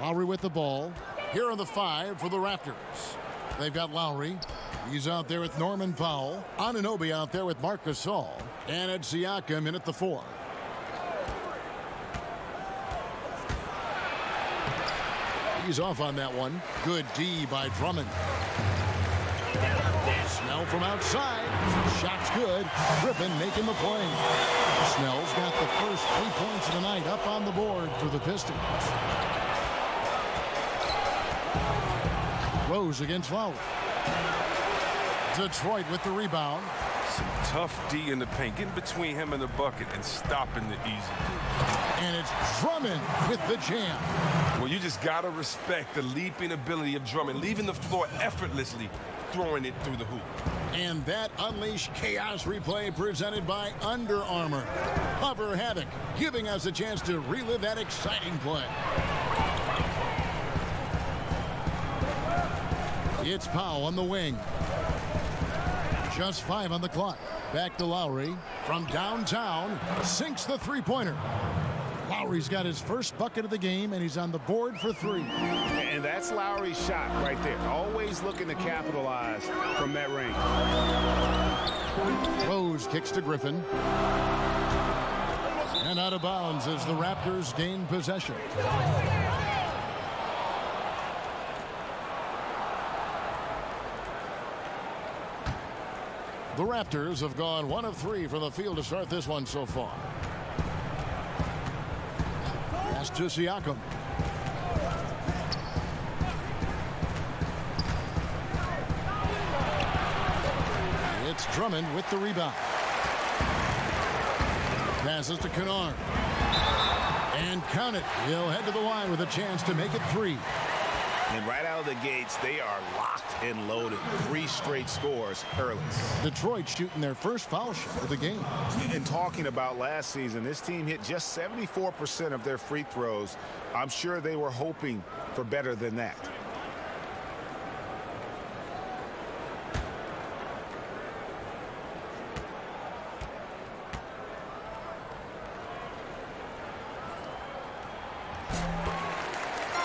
Lowry with the ball. Here are the 5 for the Raptors. They've got Lowry. He's out there with Norman Powell. Anunoby out there with Marc Gasol. And it's Siakam in at the 4. He's off on that one. Good D by Drummond. Snell from outside. Shot's good. Griffin making the play. Snell's got the first 3 points of the night up on the board for the Pistons. Rose against Lowry. Detroit with the rebound. Some tough D in the paint. Getting between him and the bucket and stopping the easy D. And it's Drummond with the jam. Well, you just got to respect the leaping ability of Drummond, leaving the floor effortlessly, throwing it through the hoop. And that Unleash Chaos replay presented by Under Armour. Cover Havoc, giving us a chance to relive that exciting play. It's Powell on the wing. Just 5 on the clock. Back to Lowry. From downtown, sinks the three-pointer. Lowry's got his first bucket of the game, and he's on the board for 3. And that's Lowry's shot right there. Always looking to capitalize from that range. Rose kicks to Griffin. And out of bounds as the Raptors gain possession. The Raptors have gone 1 of 3 from the field to start this one so far. Pass to Siakam. It's Drummond with the rebound. Passes to Kennard. And count it. He'll head to the line with a chance to make it 3. And right out of the gates, they are locked and loaded. 3 straight scores early. Detroit shooting their first foul shot of the game. And talking about last season, this team hit just 74% of their free throws. I'm sure they were hoping for better than that.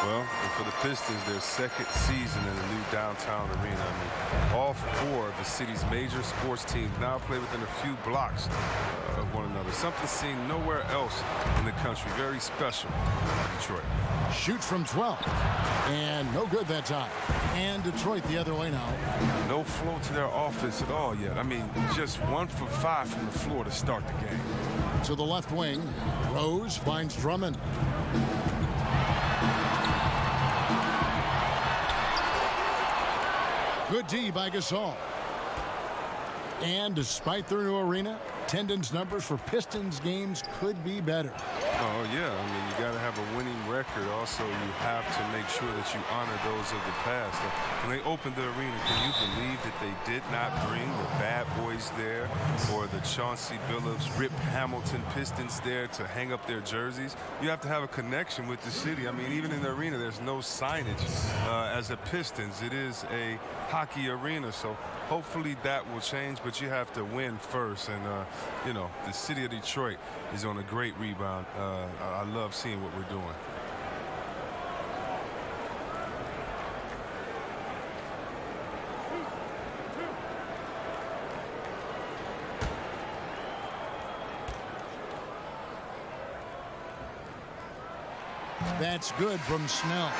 Well, and for the Pistons, their second season in the new downtown arena. I mean, all 4 of the city's major sports teams now play within a few blocks of one another. Something seen nowhere else in the country. Very special in Detroit. Shoots from 12. And no good that time. And Detroit the other way now. No flow to their offense at all yet. I mean, just 1 for 5 from the floor to start the game. To the left wing, Rose finds Drummond. Good D by Gasol. And despite their new arena, attendance numbers for Pistons games could be better. Oh, yeah. I mean, you got to have a winning record. Also, you have to make sure that you honor those of the past. When they opened the arena, can you believe that they did not bring the Bad Boys there or the Chauncey Billups, Rip Hamilton Pistons there to hang up their jerseys? You have to have a connection with the city. I mean, even in the arena, there's no signage as a Pistons. It is a hockey arena, so hopefully that will change, but you have to win first. And, you know, the city of Detroit is on a great rebound. I love seeing what we're doing. That's good from Snell.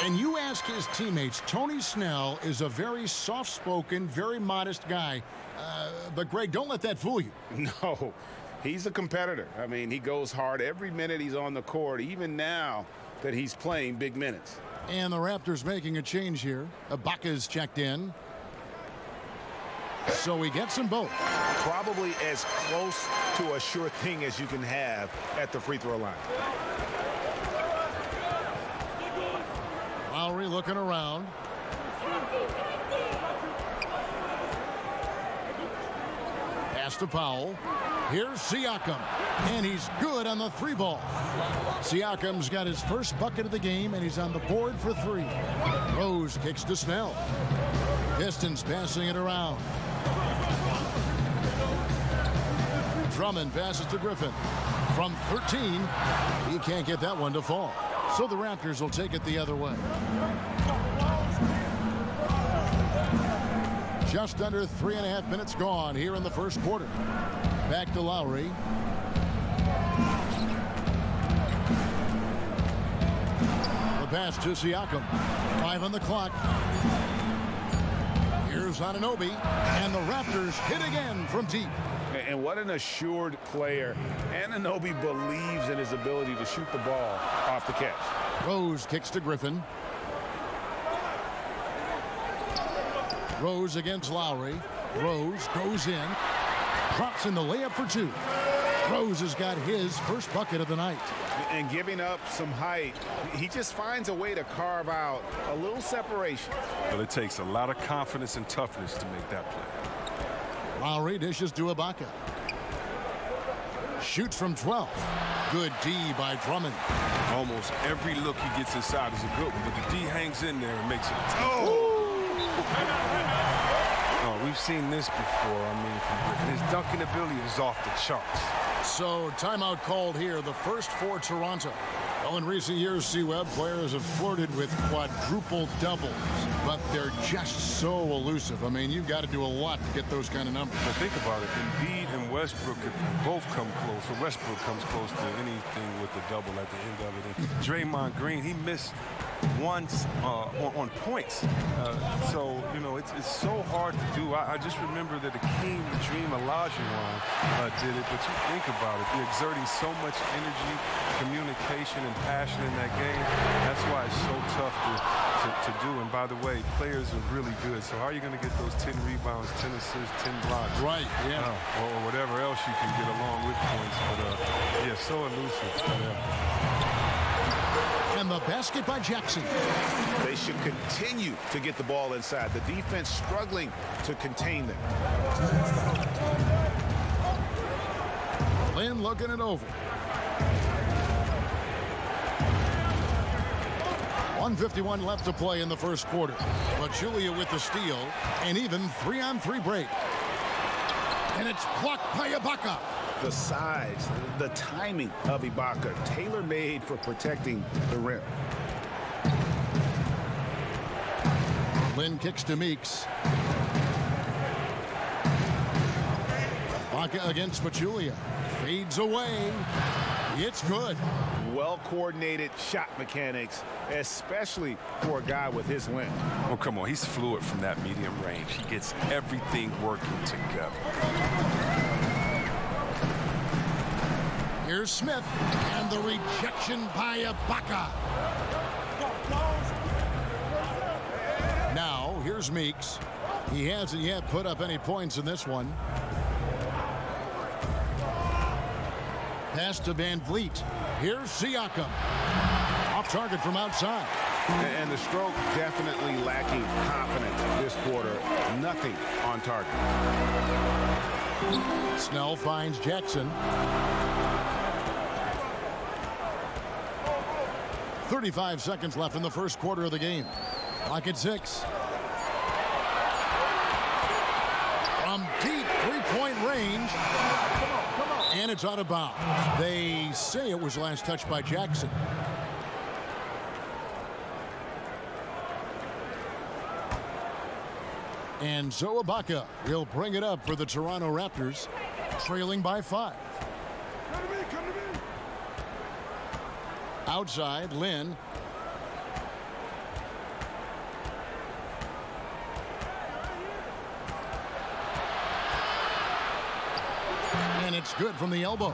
And you ask his teammates, Tony Snell is a very soft-spoken, very modest guy. But, Greg, don't let that fool you. No, he's a competitor. I mean, he goes hard every minute he's on the court, even now that he's playing big minutes. And the Raptors making a change here. Ibaka's checked in. So he gets them both. Probably as close to a sure thing as you can have at the free throw line. Lowry looking around. Pass to Powell. Here's Siakam. And he's good on the 3 ball. Siakam's got his first bucket of the game, and he's on the board for 3. Rose kicks to Snell. Pistons passing it around. Drummond passes to Griffin. From 13, he can't get that one to fall. So the Raptors will take it the other way. Just under 3.5 minutes gone here in the first quarter. Back to Lowry. The pass to Siakam. 5 on the clock. Here's Anunoby, and the Raptors hit again from deep. And what an assured player. Anunoby believes in his ability to shoot the ball off the catch. Rose kicks to Griffin. Rose against Lowry. Rose goes in. Drops in the layup for 2. Rose has got his first bucket of the night. And giving up some height, he just finds a way to carve out a little separation. Well, it takes a lot of confidence and toughness to make that play. Lowry dishes to Ibaka. Shoots from 12. Good D by Drummond. Almost every look he gets inside is a good one, but the D hangs in there and makes it. Oh, we've seen this before. I mean, from Griffin. His dunking ability is off the charts. So timeout called here, the first for Toronto. Well, in recent years, C-Web, players have flirted with quadruple doubles, but they're just so elusive. I mean, you've got to do a lot to get those kind of numbers. Well, think about it. Embiid and Westbrook both come close. So Westbrook comes close to anything with the double at the end of it. And Draymond Green, he missed once on points. So, you know, it's so hard to do. I just remember that Akeem the Dream Olajuwon did it, but you think about it. You're exerting so much energy, communication, and passion in that game. That's why it's so tough to do. And by the way, players are really good. So how are you going to get those 10 rebounds, 10 assists, 10 blocks? Right, yeah. Or whatever else you can get along with points. But, yeah, so elusive. Yeah. And the basket by Jackson. They should continue to get the ball inside. The defense struggling to contain them. Lynn looking it over. 1:51 left to play in the first quarter. But Julia with the steal, and even 3-on-3 break. And it's blocked by Ibaka. The size, the timing of Ibaka, tailor-made for protecting the rim. Lynn kicks to Meeks. Ibaka against Pachulia. Fades away. It's good. Well-coordinated shot mechanics, especially for a guy with his length. Oh, come on. He's fluid from that medium range. He gets everything working together. Here's Smith, and the rejection by Ibaka. Now, here's Meeks. He hasn't yet put up any points in this one. Pass to Van Vliet. Here's Siakam. Off target from outside. And the stroke definitely lacking confidence this quarter. Nothing on target. Snell finds Jackson. 35 seconds left in the first quarter of the game. Clock at 6. From deep three-point range. And it's out of bounds. They say it was last touched by Jackson. And so Ibaka will bring it up for the Toronto Raptors, trailing by 5. Outside, Lynn. And it's good from the elbow.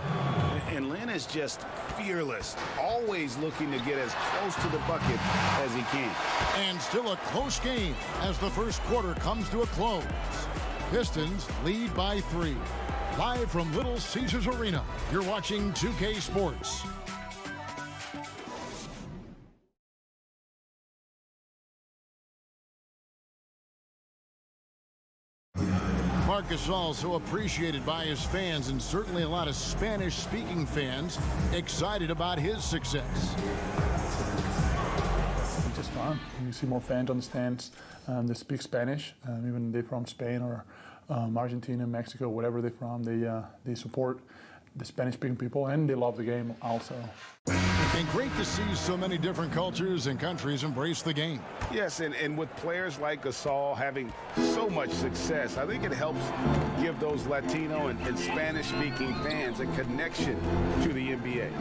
And Lynn is just fearless, always looking to get as close to the bucket as he can. And still a close game as the first quarter comes to a close. Pistons lead by 3. Live from Little Caesars Arena, you're watching 2K Sports. Marc Gasol, so appreciated by his fans, and certainly a lot of Spanish-speaking fans excited about his success. It's just fun. You see more fans on the stands that speak Spanish, even they're from Spain or Argentina, Mexico, whatever they're from. They support the Spanish-speaking people, and they love the game also. And great to see so many different cultures and countries embrace the game. Yes, and with players like Gasol having so much success, I think it helps give those Latino and Spanish-speaking fans a connection to the NBA.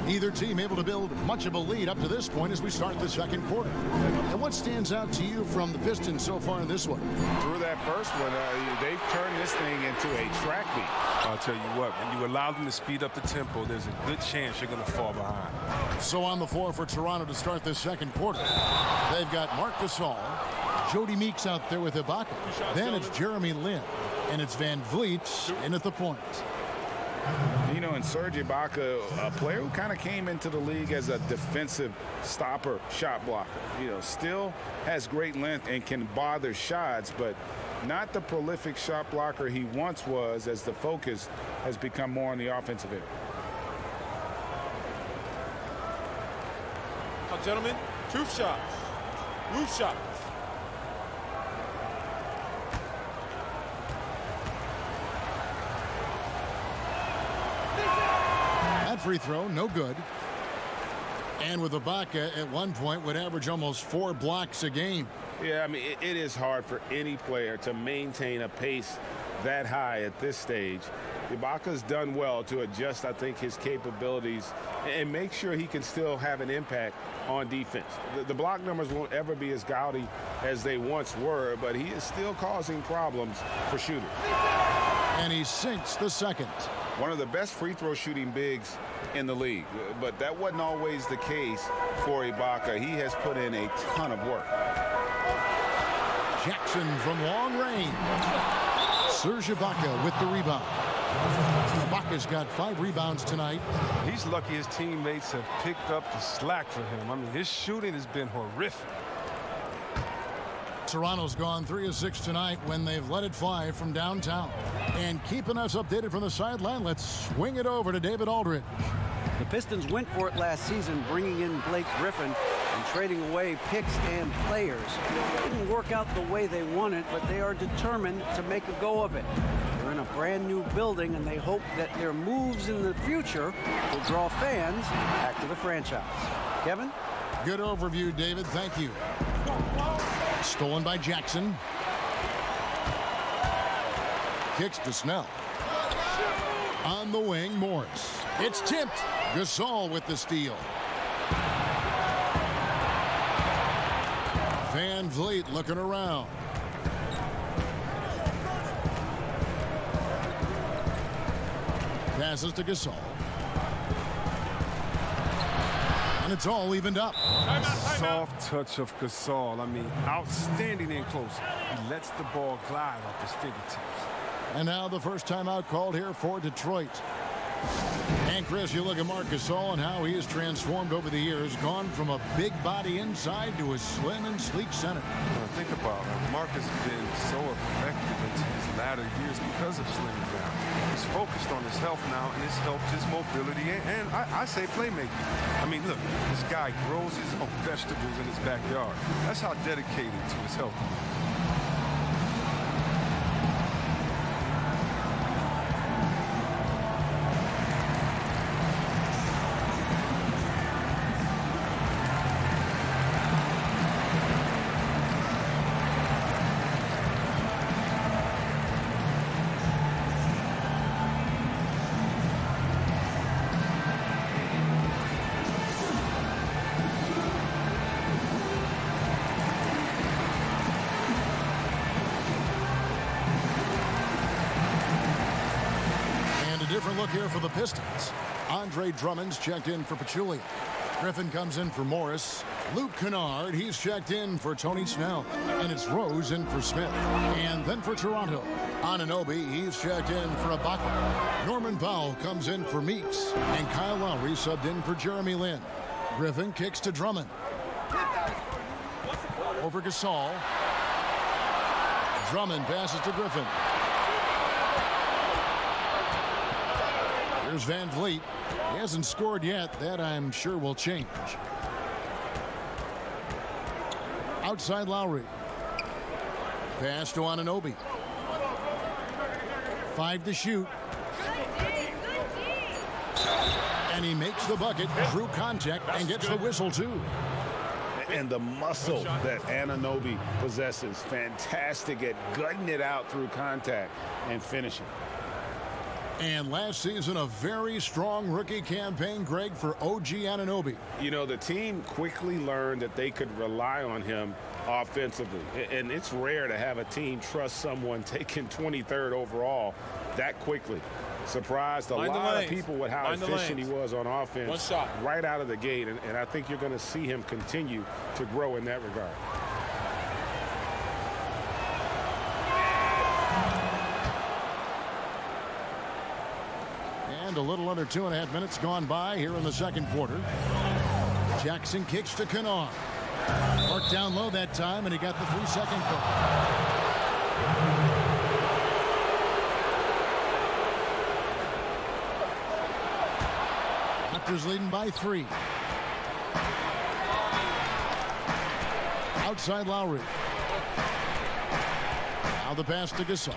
Either team able to build much of a lead up to this point as we start the second quarter. And what stands out to you from the Pistons so far in this one? Through that first one, they've turned this thing into a track meet. I'll tell you what, when you allow them to speed up the tempo, there's a good chance you're going to fall behind. So on the floor for Toronto to start this second quarter, they've got Marc Gasol, Jody Meeks out there with Ibaka. Then it's Jeremy Lin, and it's Van Vliet in at the point. You know, and Serge Ibaka, a player who kind of came into the league as a defensive stopper, shot blocker. You know, still has great length and can bother shots, but not the prolific shot blocker he once was, as the focus has become more on the offensive end. Now, gentlemen, truth shots, roof shots. That free throw, no good. And with Ibaka at one point would average almost 4 blocks a game. Yeah, I mean, it is hard for any player to maintain a pace that high at this stage. Ibaka's done well to adjust, I think, his capabilities and make sure he can still have an impact on defense. The block numbers won't ever be as gaudy as they once were, but he is still causing problems for shooters. And he sinks the second. One of the best free throw shooting bigs in the league, but that wasn't always the case for Ibaka. He has put in a ton of work. Jackson from long range. Serge Ibaka with the rebound. Ibaka's got 5 rebounds tonight. He's lucky his teammates have picked up the slack for him. I mean, his shooting has been horrific. Toronto's gone 3 of 6 tonight when they've let it fly from downtown. And keeping us updated from the sideline, let's swing it over to David Aldridge. The Pistons went for it last season, bringing in Blake Griffin and trading away picks and players. It didn't work out the way they wanted, but they are determined to make a go of it. They're in a brand new building, and they hope that their moves in the future will draw fans back to the franchise. Kevin? Good overview, David. Thank you. Stolen by Jackson. Kicks to Snell. On the wing, Morris. It's tipped. Gasol with the steal. Van Vliet looking around. Passes to Gasol. And it's all evened up. Soft touch of Gasol. I mean, outstanding in close. He lets the ball glide off his fingertips. And now the first timeout called here for Detroit. And Chris, you look at Marc Gasol and how he has transformed over the years, gone from a big body inside to a slim and sleek center. Well, think about it. Marc has been so effective into his latter years because of slimming down. He's focused on his health now, and it's helped his mobility and I say playmaking. I mean, look, this guy grows his own vegetables in his backyard. That's how dedicated to his health he is. Different look here for the Pistons. Andre Drummond's checked in for Pachulia. Griffin comes in for Morris. Luke Kennard, he's checked in for Tony Snell. And it's Rose in for Smith. And then for Toronto, Anunoby, he's checked in for Ibaka. Norman Powell comes in for Meeks. And Kyle Lowry subbed in for Jeremy Lin. Griffin kicks to Drummond. Over Gasol. Drummond passes to Griffin. Here's Van Vliet. He hasn't scored yet. That, I'm sure, will change. Outside Lowry. Pass to Anunoby. 5 to shoot. And he makes the bucket, drew contact, and gets the whistle, too. And the muscle that Anunoby possesses, fantastic at gutting it out through contact and finishing. And last season, a very strong rookie campaign, Greg, for OG Anunoby. You know, the team quickly learned that they could rely on him offensively. And it's rare to have a team trust someone taken 23rd overall that quickly. Surprised a lot of people with how efficient he was on offense right out of the gate. And I think you're going to see him continue to grow in that regard. And a little under 2.5 minutes gone by here in the second quarter. Jackson kicks to Kennard. Worked down low that time, and he got the 3-second call. Raptors leading by 3. Outside Lowry. Now the pass to Gasol.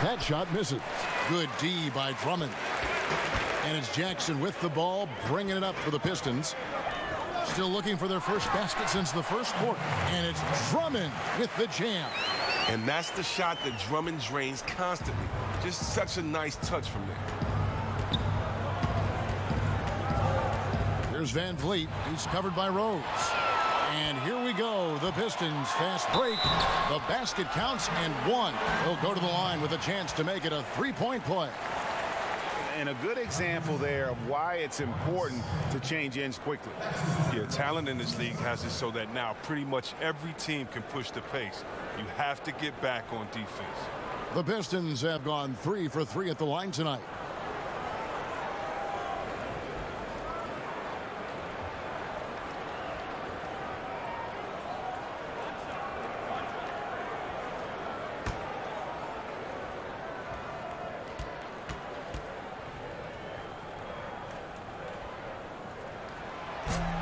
That shot misses. Good D by Drummond. And it's Jackson with the ball, bringing it up for the Pistons. Still looking for their first basket since the first quarter. And it's Drummond with the jam. And that's the shot that Drummond drains constantly. Just such a nice touch from there. Here's Van Vliet. He's covered by Rose. And here we go. The Pistons fast break. The basket counts and 1. He'll go to the line with a chance to make it a 3-point play. And a good example there of why it's important to change ends quickly. Yeah, talent in this league has it so that now pretty much every team can push the pace. You have to get back on defense. The Pistons have gone 3 for 3 at the line tonight.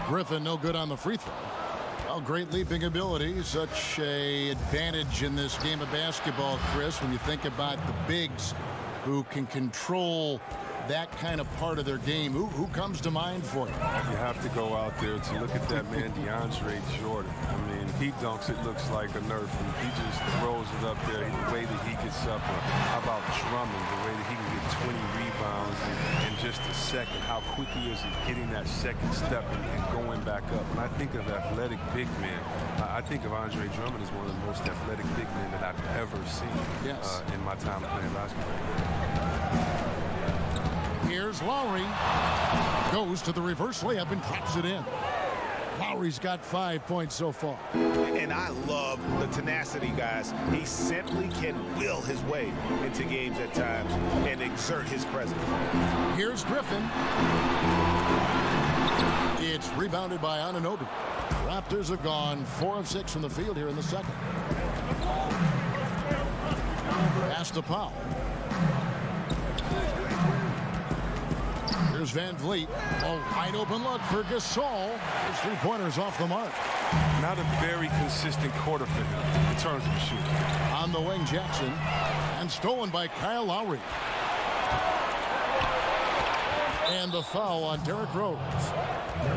Griffin no good on the free throw. Well, great leaping ability. Such a advantage in this game of basketball, Chris, when you think about the bigs who can control that kind of part of their game. Who comes to mind for you? You have to go out there to look at that man, DeAndre Jordan. I mean, he dunks, it looks like a Nerf. And he just throws it up there the way that he gets up. How about Drummond, the way that he can get 20 rebounds in just a second. How quick he is at getting that second step and going back up. When I think of athletic big men, I think of Andre Drummond as one of the most athletic big men that I've ever seen in my time playing basketball. Here's Lowry. Goes to the reverse layup and drops it in. Lowry's got 5 points so far. And I love the tenacity, guys. He simply can will his way into games at times and exert his presence. Here's Griffin. It's rebounded by Anunoby. Raptors have gone 4 of 6 from the field here in the second. Pass to Powell. Here's Van Vliet. A wide open look for Gasol. His 3-pointers off the mark. Not a very consistent quarter for him in terms of the shooting. On the wing, Jackson. And stolen by Kyle Lowry. And the foul on Derrick Rose.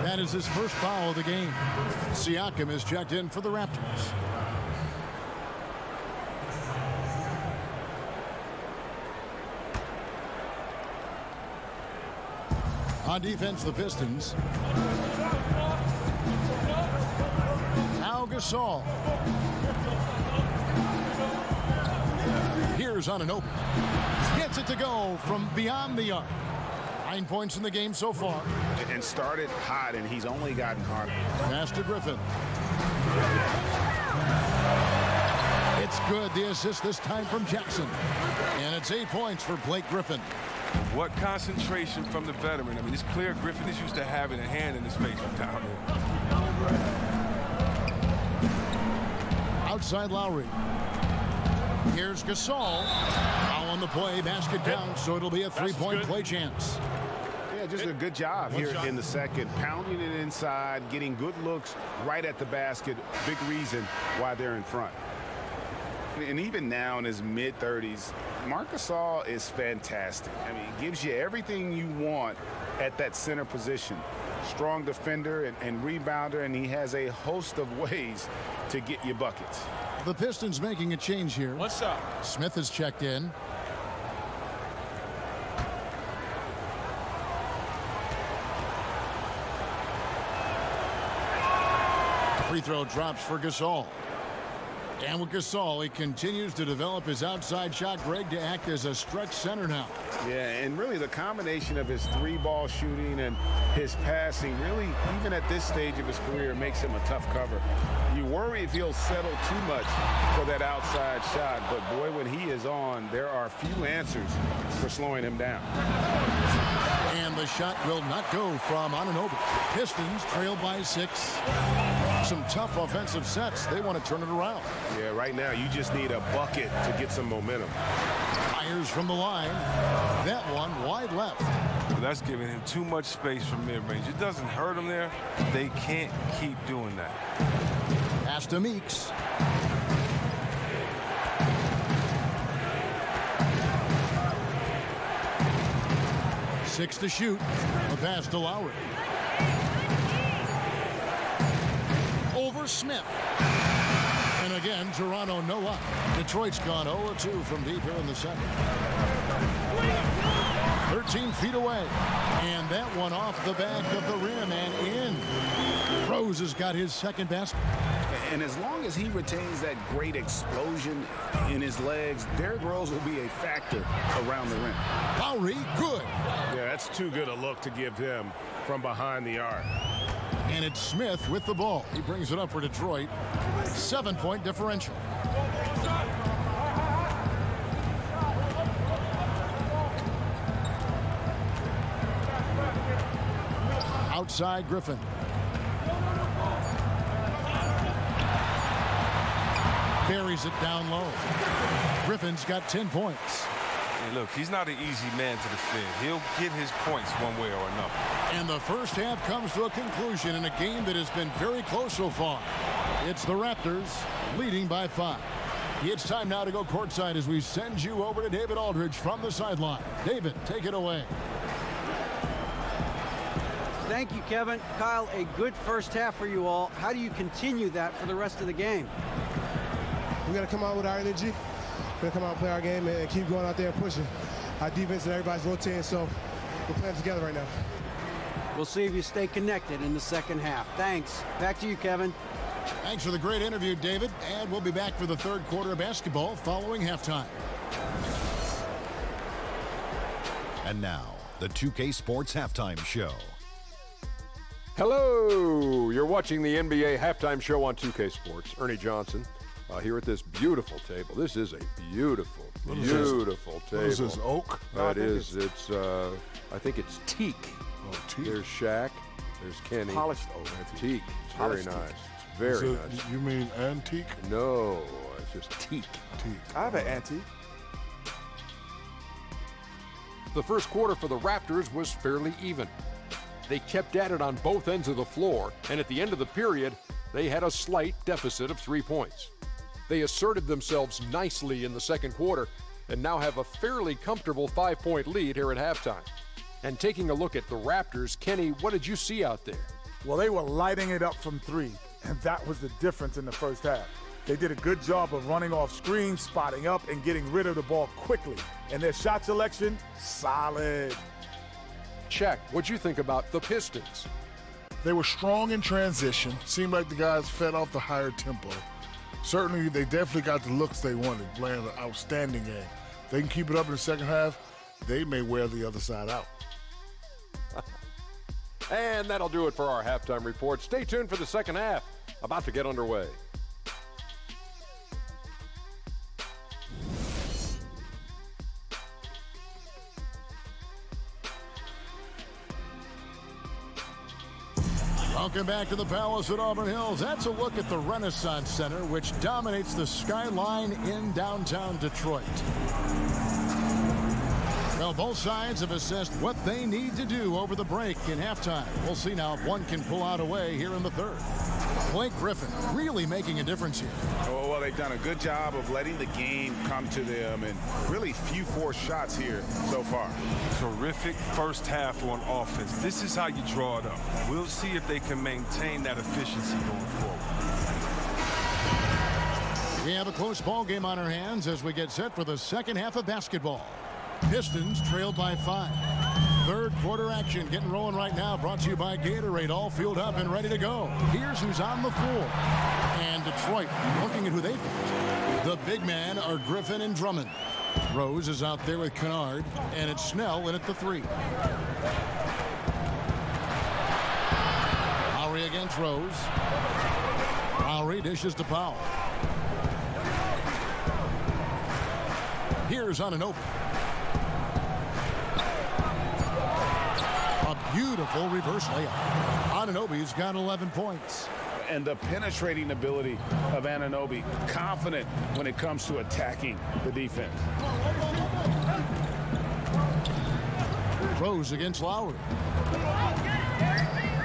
That is his first foul of the game. Siakam is checked in for the Raptors. On defense, the Pistons. Now Gasol. Here's Anunoby. Gets it to go from beyond the arc. 9 points in the game so far. And started hot, and he's only gotten harder. Pass to Griffin. It's good. The assist this time from Jackson. And it's 8 points for Blake Griffin. What concentration from the veteran. I mean, it's clear Griffin is used to having a hand in his face from down there. Outside Lowry. Here's Gasol. Foul on the play. Basket down, so it'll be a 3-point play chance. Yeah, just a good job here in the second. Pounding it inside, getting good looks right at the basket. Big reason why they're in front. And even now in his mid-30s, Marc Gasol is fantastic. I mean, he gives you everything you want at that center position. Strong defender and rebounder, and he has a host of ways to get you buckets. The Pistons making a change here. One shot. Smith has checked in. Free throw drops for Gasol. And with Gasol, he continues to develop his outside shot, Greg, to act as a stretch center now. Yeah, and really the combination of his three-ball shooting and his passing, really, even at this stage of his career, makes him a tough cover. You worry if he'll settle too much for that outside shot, but boy, when he is on, there are few answers for slowing him down. And the shot will not go from Anunoby. Pistons trail by 6. Some tough offensive sets. They want to turn it around. Yeah, right now you just need a bucket to get some momentum. Fires from the line. That one wide left. But that's giving him too much space from mid-range. It doesn't hurt him there. They can't keep doing that. Pass to Meeks. Six to shoot. A pass to Lowry. Over Smith. And again, Toronto no luck. Detroit's gone 0-2 from deep here in the second. 13 feet away. And that one off the back of the rim and in. Rose has got his second basket. And as long as he retains that great explosion in his legs, Derrick Rose will be a factor around the rim. Lowry, good. Yeah, that's too good a look to give him from behind the arc. And it's Smith with the ball. He brings it up for Detroit. 7-point differential. Outside Griffin. Buries it down low. Griffin's got 10 points. And look, he's not an easy man to defend. He'll get his points one way or another. And the first half comes to a conclusion in a game that has been very close so far. It's the Raptors leading by 5. It's time now to go courtside as we send you over to David Aldridge from the sideline. David, take it away. Thank you, Kevin. Kyle, a good first half for you all. How do you continue that for the rest of the game? We got to come out with our energy. We're going to come out and play our game and keep going out there and pushing. Our defense and everybody's rotating, so we're playing together right now. We'll see if you stay connected in the second half. Thanks. Back to you, Kevin. Thanks for the great interview, David. And we'll be back for the third quarter of basketball following halftime. And now, the 2K Sports Halftime Show. Hello! You're watching the NBA Halftime Show on 2K Sports. Ernie Johnson here at this beautiful table. This is a beautiful table. What is this, oak? It is. It's, I think it's teak. Oh, teak. There's Shaq. There's Kenny. Polished oak. Teak. It's very nice. It's very nice. You mean antique? No, it's just teak. I have an antique. The first quarter for the Raptors was fairly even. They kept at it on both ends of the floor, and at the end of the period, they had a slight deficit of 3 points. They asserted themselves nicely in the second quarter and now have a fairly comfortable 5-point lead here at halftime. And taking a look at the Raptors, Kenny, what did you see out there? Well, they were lighting it up from 3, and that was the difference in the first half. They did a good job of running off screens, spotting up, and getting rid of the ball quickly. And their shot selection, solid. Check. What'd you think about the Pistons? They were strong in transition. Seemed like the guys fed off the higher tempo. Certainly, they definitely got the looks they wanted, playing an outstanding game. If they can keep it up in the second half, they may wear the other side out. And that'll do it for our halftime report. Stay tuned for the second half, about to get underway. Welcome back to the Palace at Auburn Hills. That's a look at the Renaissance Center, which dominates the skyline in downtown Detroit. Well, both sides have assessed what they need to do over the break in halftime. We'll see now if one can pull out a way here in the third. Blake Griffin really making a difference here. Oh, well, they've done a good job of letting the game come to them, and really few forced shots here so far. Terrific first half on offense. This is how you draw it up. We'll see if they can maintain that efficiency going forward. We have a close ball game on our hands as we get set for the second half of basketball. Pistons trailed by 5. Third quarter action getting rolling right now, brought to you by Gatorade, all fueled up and ready to go. Here's who's on the floor. And Detroit looking at who they've got. The big men are Griffin and Drummond. Rose is out there with Kennard, and it's Snell in at the 3. Lowry against Rose. Lowry dishes to Powell. Here's Anunoby. A beautiful reverse layup. Anunoby's got 11 points. And the penetrating ability of Anunoby, confident when it comes to attacking the defense. Rose against Lowry.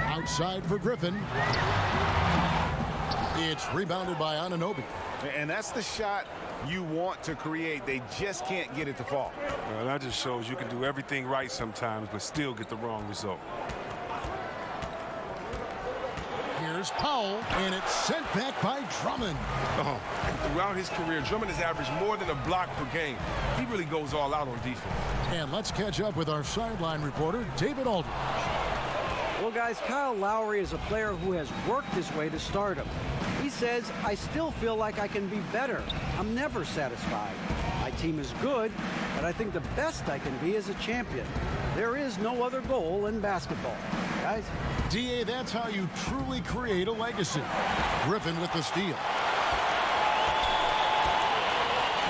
Outside for Griffin. It's rebounded by Anunoby. And that's the shot you want to create. They just can't get it to fall. Well, that just shows you can do everything right sometimes, but still get the wrong result. Here's Powell, and it's sent back by Drummond. Oh, throughout his career, Drummond has averaged more than a block per game. He really goes all out on defense. And let's catch up with our sideline reporter, David Aldridge. Well, guys, Kyle Lowry is a player who has worked his way to stardom. He says, I still feel like I can be better. I'm never satisfied. My team is good, but I think the best I can be is a champion. There is no other goal in basketball. Guys? D.A., that's how you truly create a legacy. Griffin with the steal.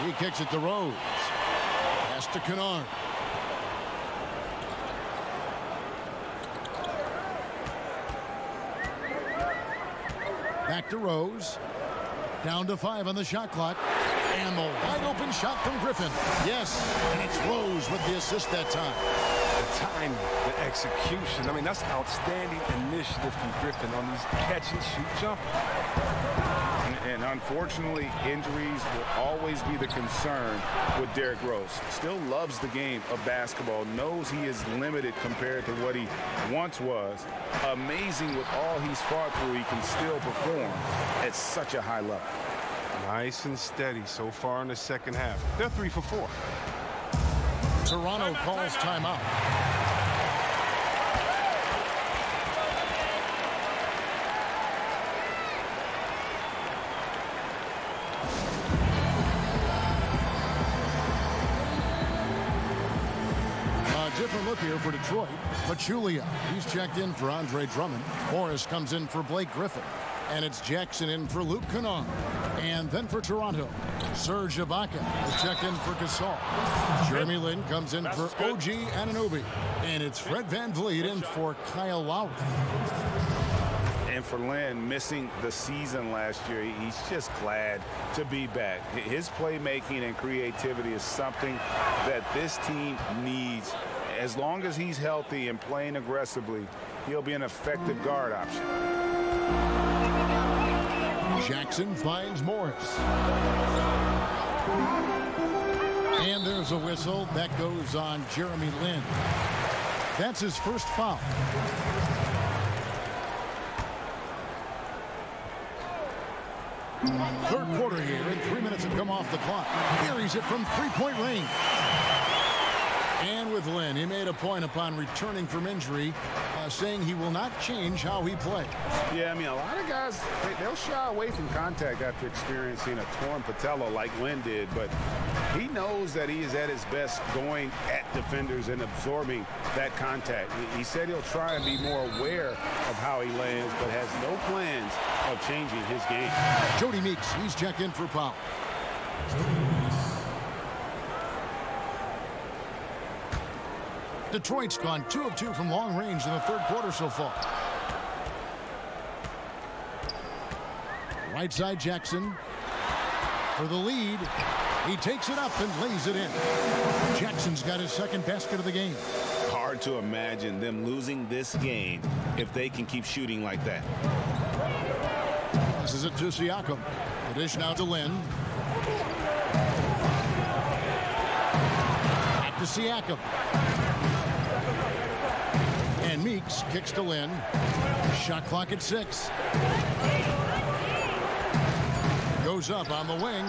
He kicks it to Rose. Pass to Kennard. Back to Rose. Down to 5 on the shot clock. And the wide open shot from Griffin. Yes, and it's Rose with the assist that time. The timing, the execution. I mean, that's outstanding initiative from Griffin on these catch and shoot jumpers. And unfortunately, injuries will always be the concern with Derrick Rose. Still loves the game of basketball, knows he is limited compared to what he once was. Amazing with all he's fought through, he can still perform at such a high level. Nice and steady so far in the second half. They're 3 for 4. Toronto calls timeout. Different look here for Detroit. Pachulia, he's checked in for Andre Drummond. Morris comes in for Blake Griffin. And it's Jackson in for Luke Kennard. And then for Toronto, Serge Ibaka is checked in for Gasol. Jeremy Lin comes in for OG Anunoby. And it's Fred VanVleet in for Kyle Lowry. And for Lin, missing the season last year, he's just glad to be back. His playmaking and creativity is something that this team needs. As long as he's healthy and playing aggressively, he'll be an effective guard option. Jackson finds Morris. And there's a whistle that goes on Jeremy Lin. That's his first foul. Third quarter here, and 3 minutes have come off the clock. Here he's it from three-point range. And with Lin, he made a point upon returning from injury, saying he will not change how he plays. Yeah, I mean, a lot of guys, they'll shy away from contact after experiencing a torn patella like Lin did, but he knows that he is at his best going at defenders and absorbing that contact. He said he'll try and be more aware of how he lands, but has no plans of changing his game. Jody Meeks, he's checked in for Powell. Detroit's gone 2 of 2 from long range in the third quarter so far. Right side Jackson for the lead. He takes it up and lays it in. Jackson's got his second basket of the game. Hard to imagine them losing this game if they can keep shooting like that. Passes it to Siakam. The dish now to Lynn. Back to Siakam. And Meeks kicks to Lynn. Shot clock at 6. Goes up on the wing.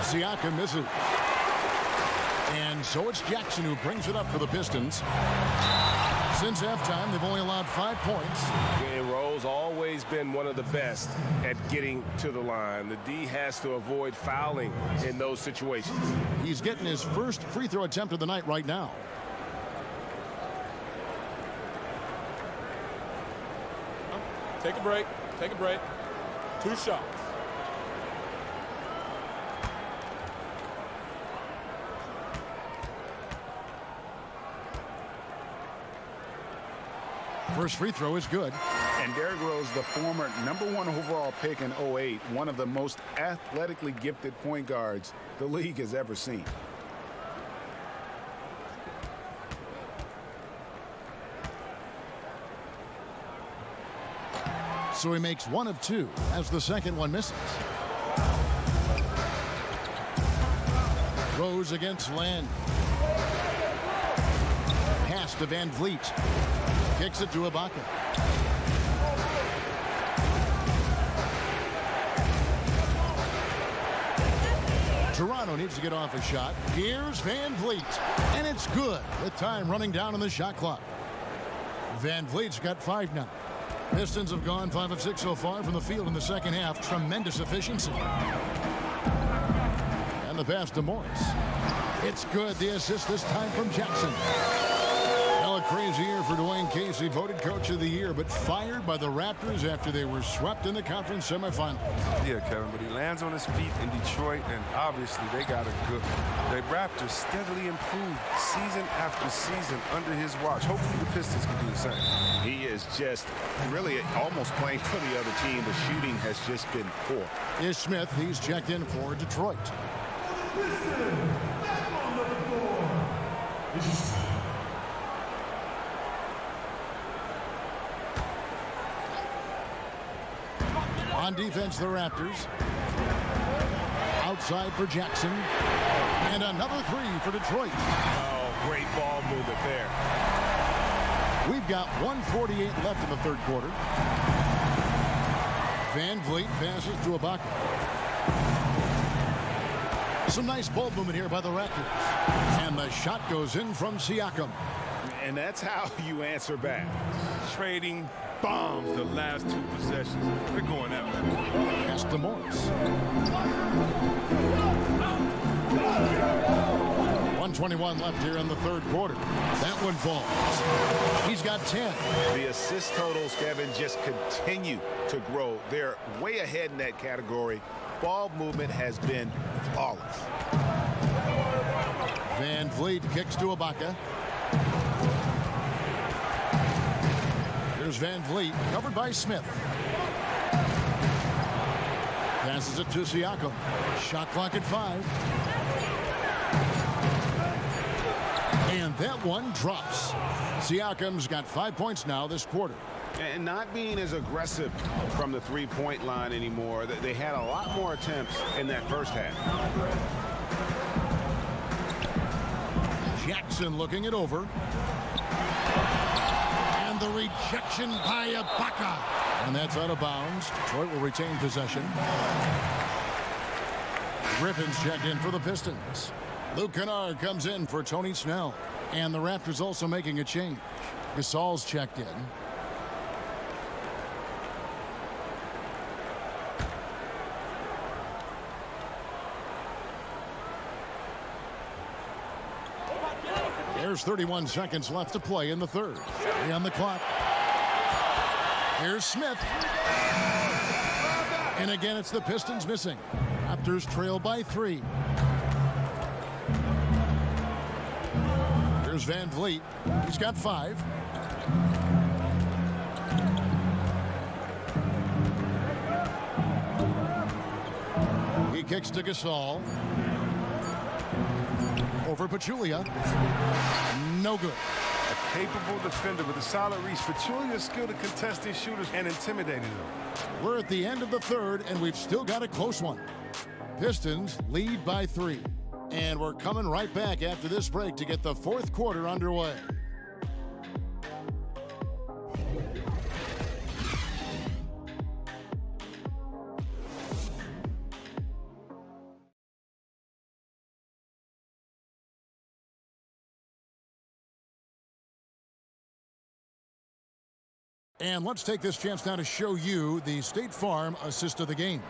Siakam misses. And so it's Jackson who brings it up for the Pistons. Since halftime, they've only allowed 5 points. And Rowe's always been one of the best at getting to the line. The D has to avoid fouling in those situations. He's getting his first free throw attempt of the night right now. Take a break. Take a break. 2 shots. First free throw is good. And Derrick Rose, the former #1 overall pick in 2008, one of the most athletically gifted point guards the league has ever seen. So he makes 1 of 2 as the second one misses. Rose against Land. Pass to Van Vliet. Kicks it to Ibaka. Toronto needs to get off a shot. Here's Van Vliet. And it's good with time running down on the shot clock. Van Vliet's got 5 now. Pistons have gone 5 of 6 so far from the field in the second half. Tremendous efficiency. And the pass to Morris. It's good. The assist this time from Jackson. Well, a crazy year for Dwayne Casey, voted Coach of the Year, but fired by the Raptors after they were swept in the conference semifinal. Yeah, Kevin, but he lands on his feet in Detroit, and obviously they got a good one. The Raptors steadily improved season after season under his watch. Hopefully the Pistons can do the same. He is just really almost playing for the other team. The shooting has just been poor. Is Smith. He's checked in for Detroit. On defense, the Raptors. Outside for Jackson. And another 3 for Detroit. Oh, great ball movement there. We've got 1:48 left in the third quarter. Van Vliet passes to Ibaka. Some nice ball movement here by the Raptors. And the shot goes in from Siakam. And that's how you answer back. Trading bombs the last 2 possessions. They're going that way. Pass to Morris. 1:21 left here in the third quarter. That one falls. He's got 10. The assist totals, Kevin, just continue to grow. They're way ahead in that category. Ball movement has been flawless. Van Vliet kicks to Ibaka. Here's Van Vliet, covered by Smith. Passes it to Siakam. Shot clock at 5. And that one drops. Siakam's got 5 points now this quarter. And not being as aggressive from the three-point line anymore. They had a lot more attempts in that first half. Jackson looking it over. And the rejection by Ibaka. And that's out of bounds. Detroit will retain possession. Griffin's checked in for the Pistons. Luke Kennard comes in for Tony Snell. And the Raptors also making a change. Gasol's checked in. There's 31 seconds left to play in the third. 3 on the clock. Here's Smith. And again, it's the Pistons missing. Raptors trail by 3. Here's Van Vliet. He's got 5. He kicks to Gasol. Over Pachulia. No good. A capable defender with a solid reach, peculiar skill to contesting shooters and intimidating them. We're at the end of the third, and we've still got a close one. Pistons lead by 3. And we're coming right back after this break to get the fourth quarter underway. And let's take this chance now to show you the State Farm assist of the game.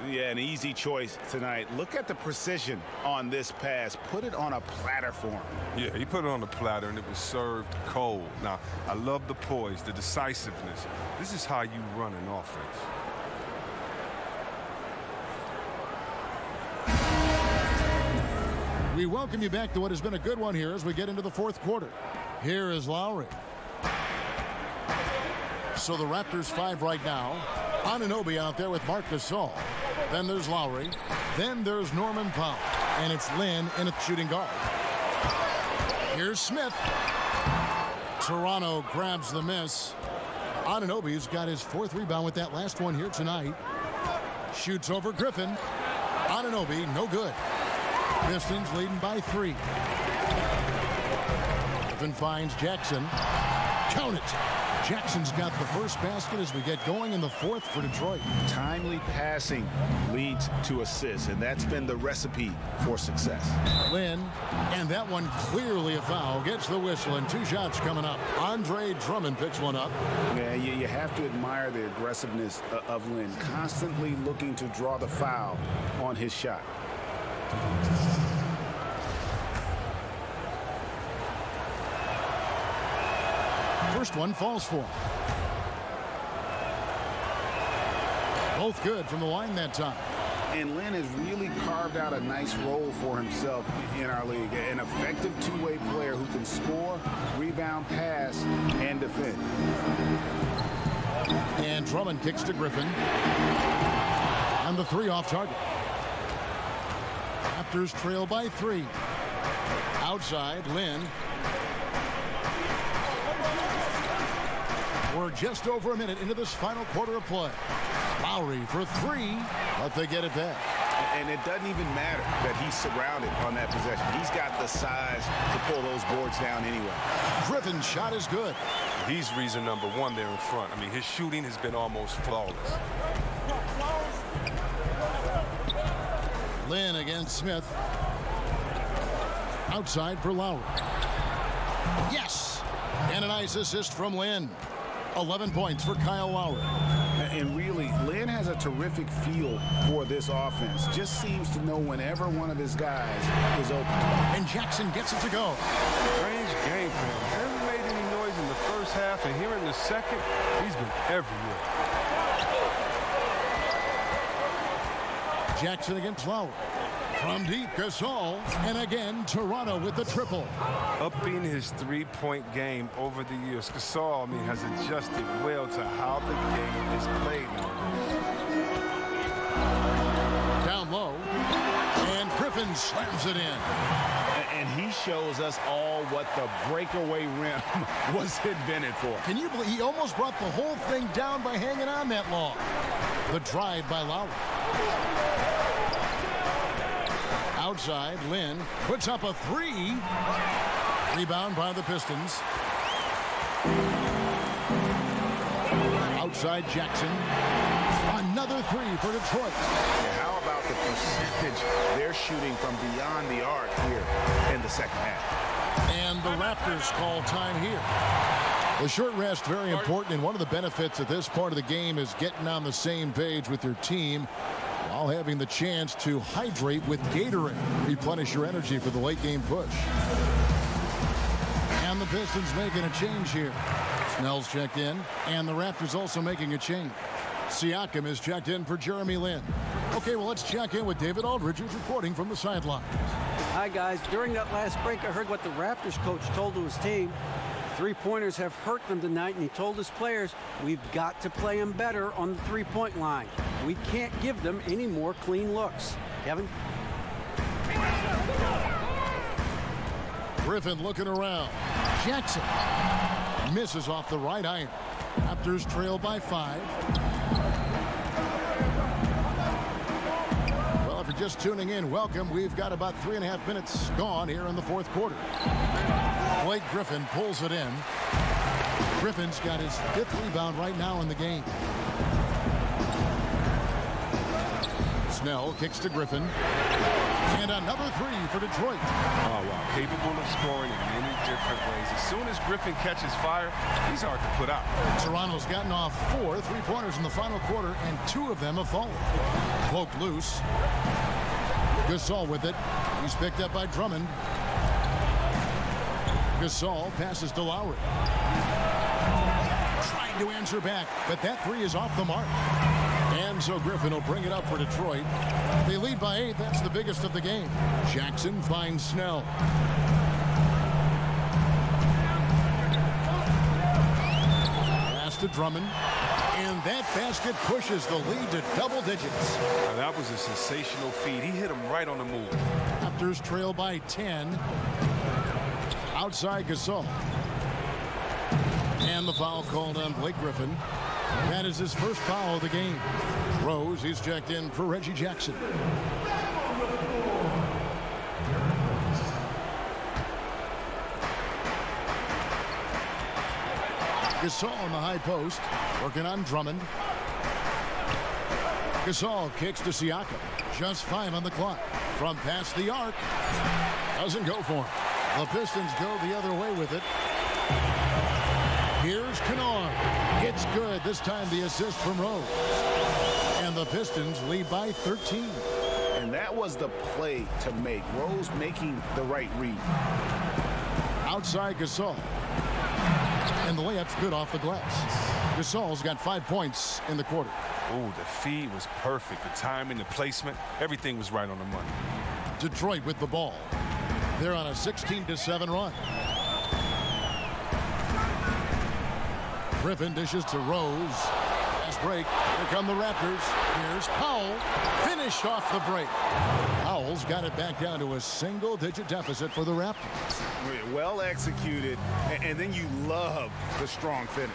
Yeah, an easy choice tonight. Look at the precision on this pass. Put it on a platter for him. Yeah, he put it on the platter, and it was served cold. Now, I love the poise, the decisiveness. This is how you run an offense. We welcome you back to what has been a good one here as we get into the fourth quarter. Here is Lowry. So the Raptors 5 right now. Anunoby out there with Marc Gasol. Then there's Lowry. Then there's Norman Powell. And it's Lynn in at shooting guard. Here's Smith. Toronto grabs the miss. Anunoby's got his 4th rebound with that last one here tonight. Shoots over Griffin. Anunoby, no good. Pistons leading by 3. Griffin finds Jackson. Count it. Jackson's got the first basket as we get going in the 4th for Detroit. Timely passing leads to assists, and that's been the recipe for success. Lynn, and that one clearly a foul, gets the whistle, and 2 shots coming up. Andre Drummond picks one up. Yeah, you have to admire the aggressiveness of Lynn, constantly looking to draw the foul on his shot. First one falls for him. Both good from the line that time. And Lynn has really carved out a nice role for himself in our league. An effective two-way player who can score, rebound, pass, and defend. And Drummond kicks to Griffin. And the 3 off target. Raptors trail by 3. Outside, Lynn. We're just over a minute into this final quarter of play. Lowry for 3, but they get it back. And it doesn't even matter that he's surrounded on that possession. He's got the size to pull those boards down anyway. Griffin's shot is good. He's reason number 1 there in front. I mean, his shooting has been almost flawless. Lynn against Smith. Outside for Lowry. Yes! And a nice assist from Lynn. 11 points for Kyle Lowry. And really, Lynn has a terrific feel for this offense. Just seems to know whenever one of his guys is open. And Jackson gets it to go. Strange game for him. Hasn't made any noise in the first half, and here in the second, he's been everywhere. Jackson against Lowry. From deep, Gasol, and again, Toronto with the triple. Upping his three-point game over the years. Gasol, I mean, has adjusted well to how the game is played now. Down low, and Griffin slams it in. And he shows us all what the breakaway rim was invented for. Can you believe he almost brought the whole thing down by hanging on that long? The drive by Lowry. Outside, Lynn puts up a 3. Rebound by the Pistons. Outside, Jackson. Another 3 for Detroit. How about the percentage they're shooting from beyond the arc here in the second half? And the Raptors call time here. The short rest, very important, and one of the benefits of this part of the game is getting on the same page with your team while having the chance to hydrate with Gatorade. Replenish your energy for the late game push. And the Pistons making a change here. Snell's checked in, and the Raptors also making a change. Siakam is checked in for Jeremy Lin. Okay, well, let's check in with David Aldridge, who's reporting from the sidelines. Hi, guys. During that last break, I heard what the Raptors coach told to his team. Three-pointers have hurt them tonight, and he told his players, we've got to play them better on the three-point line. We can't give them any more clean looks. Kevin? Griffin looking around. Jackson misses off the right iron. Raptors trail by 5. Well, if you're just tuning in, welcome. We've got about 3.5 minutes gone here in the fourth quarter. Blake Griffin pulls it in. Griffin's got his 5th rebound right now in the game. Snell kicks to Griffin. And another 3 for Detroit. Oh, wow. Capable of scoring in many different ways. As soon as Griffin catches fire, he's hard to put out. Toronto's gotten off 4 3-pointers in the final quarter, and 2 of them have fallen. Poked loose. Gasol with it. He's picked up by Drummond. Gasol passes to Lowry. Trying to answer back, but that 3 is off the mark. And so Griffin will bring it up for Detroit. They lead by 8. That's the biggest of the game. Jackson finds Snell. Pass to Drummond. And that basket pushes the lead to double digits. Now, that was a sensational feed. He hit him right on the move. Raptors trail by 10. Outside Gasol. And the foul called on Blake Griffin. That is his first foul of the game. Rose, he's checked in for Reggie Jackson. Gasol on the high post, working on Drummond. Gasol kicks to Siakam. Just 5 on the clock. From past the arc. Doesn't go for him. The Pistons go the other way with it. Here's Kennard. It's good. This time the assist from Rose. And the Pistons lead by 13. And that was the play to make. Rose making the right read. Outside Gasol. And the layup's good off the glass. Gasol's got 5 points in the quarter. Oh, the feed was perfect. The timing, the placement, everything was right on the money. Detroit with the ball. They're on a 16-7 run. Griffin dishes to Rose. Fast break. Here come the Raptors. Here's Powell. Finished off the break. Powell's got it back down to a single-digit deficit for the Raptors. Well executed, and then you love the strong finish.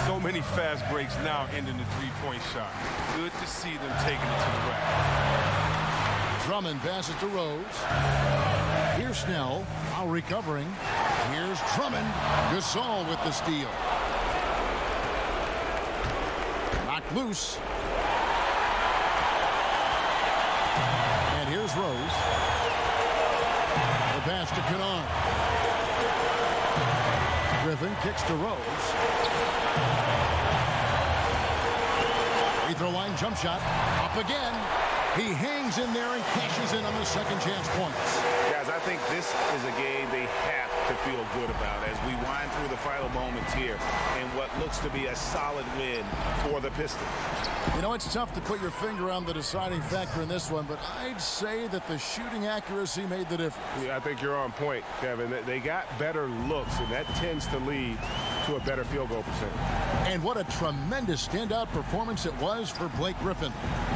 So many fast breaks now ending the three-point shot. Good to see them taking it to the rack. Drummond passes to Rose. Here's Snell. While recovering. Here's Drummond. Gasol with the steal. Knocked loose. And here's Rose. The pass to Kennard. Griffin kicks to Rose. Free throw line jump shot. Up again. He hangs in there and cashes in on the second chance points. Guys, I think this is a game they have to feel good about as we wind through the final moments here in what looks to be a solid win for the Pistons. You know, it's tough to put your finger on the deciding factor in this one, but I'd say that the shooting accuracy made the difference. Yeah, I think you're on point, Kevin. They got better looks, and that tends to lead to a better field goal percentage. And what a tremendous standout performance it was for Blake Griffin.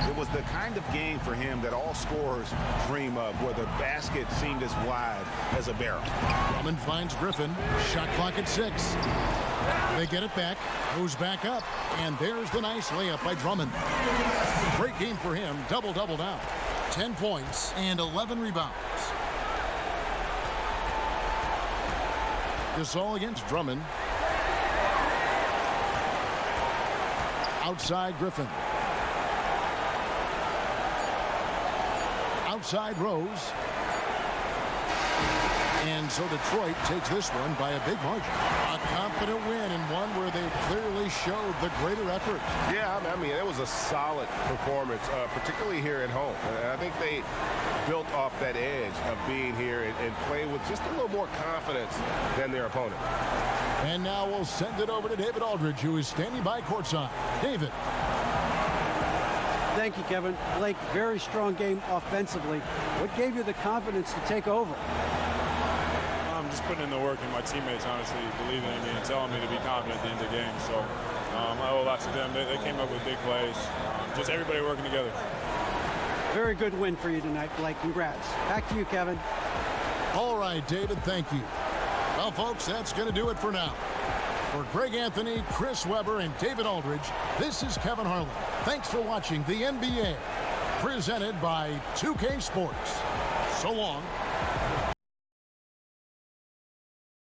It was the kind of game for him that all scorers dream of, where the basket seemed as wide as a barrel. Drummond finds Griffin. Shot clock at 6. They get it back. Goes back up. And there's the nice layup by Drummond. Great game for him. Double-double now. 10 points and 11 rebounds. Gasol against Drummond. Outside Griffin. Outside Rose. And so Detroit takes this one by a big margin. A confident win, and one where they clearly showed the greater effort. Yeah, I mean, it was a solid performance, particularly here at home. And I think they built off that edge of being here and play with just a little more confidence than their opponent. And now we'll send it over to David Aldridge, who is standing by courtside. David. Thank you, Kevin. Blake, very strong game offensively. What gave you the confidence to take over? I'm just putting in the work, and my teammates honestly believing in me and telling me to be confident at the end of the game. So I owe a lot to them. They came up with big plays. Just everybody working together. Very good win for you tonight, Blake. Congrats. Back to you, Kevin. All right, David, thank you. Well, folks, that's going to do it for now. For Greg Anthony, Chris Webber, and David Aldridge, this is Kevin Harlan. Thanks for watching the NBA, presented by 2K Sports. So long.